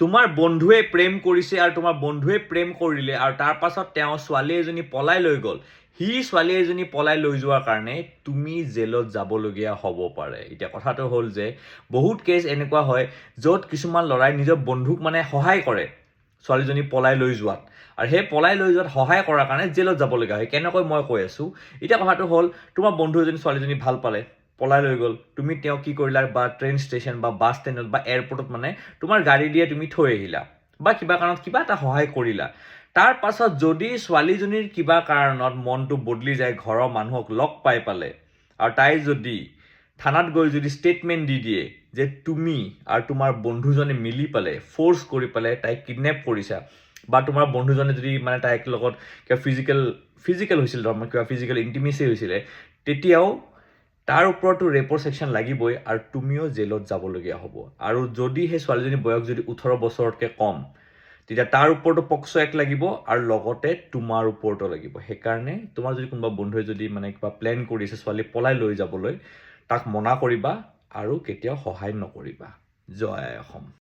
তোমাৰ বন্ধুৱে প্ৰেম কৰিছে আৰু তোমাৰ বন্ধুৱে প্ৰেম কৰিলে আৰু তাৰ পাছত তেওঁ ছোৱালী এজনী পলাই লৈ গ'ল। সি ছোৱালী এজনী পলাই লৈ যোৱাৰ কাৰণে তুমি জেলত যাবলগীয়া হ'ব পাৰে। এতিয়া কথাটো হ'ল যে বহুত কেছ এনেকুৱা হয় য'ত কিছুমান ল'ৰাই নিজৰ বন্ধুক মানে সহায় কৰে ছোৱালীজনী পলাই লৈ যোৱাত, আৰু সেই পলাই লৈ যোৱাত সহায় কৰাৰ কাৰণে জেলত যাবলগীয়া হয়। কেনেকৈ মই কৈ আছোঁ, এতিয়া কথাটো হ'ল তোমাৰ বন্ধু এজনী ছোৱালীজনী ভাল পালে, পলাই লৈ গ'ল, তুমি তেওঁ কি কৰিলা বা ট্ৰেইন ষ্টেচন বা বাছ ষ্টেণ্ডত বা এয়াৰপৰ্টত মানে তোমাৰ গাড়ী দিয়ে তুমি থৈ আহিলা বা কিবা কাৰণত কিবা এটা সহায় কৰিলা। তাৰ পাছত যদি ছোৱালীজনীৰ কিবা কাৰণত মনটো বদলি যায়, ঘৰৰ মানুহক লগ পাই পালে আৰু তাই যদি থানাত গৈ যদি ষ্টেটমেণ্ট দি দিয়ে যে তুমি আৰু তোমাৰ বন্ধুজনে মিলি পেলাই ফ'ৰ্চ কৰি পেলাই তাইক কিডনেপ কৰিছা, বা তোমাৰ বন্ধুজনে যদি মানে তাইক লগত কিবা ফিজিকেল হৈছিল, ধৰক কিবা ফিজিকেল ইণ্টিমেচি হৈছিলে, তেতিয়াও তাৰ ওপৰতো ৰেপৰ ছেকশ্যন লাগিবই আৰু তুমিও জেলত যাবলগীয়া হ'ব। আৰু যদি সেই ছোৱালীজনীৰ বয়স যদি 18 বছৰতকৈ কম, তেতিয়া তাৰ ওপৰতো পক্সো এক্ট লাগিব আৰু লগতে তোমাৰ ওপৰতো লাগিব। সেইকাৰণে তোমাৰ যদি কোনোবা বন্ধুৱে যদি মানে কিবা প্লেন কৰিছে ছোৱালী পলাই লৈ যাবলৈ, তাক মনা কৰিবা আৰু কেতিয়াও সহায় নকৰিবা। জয় অসম।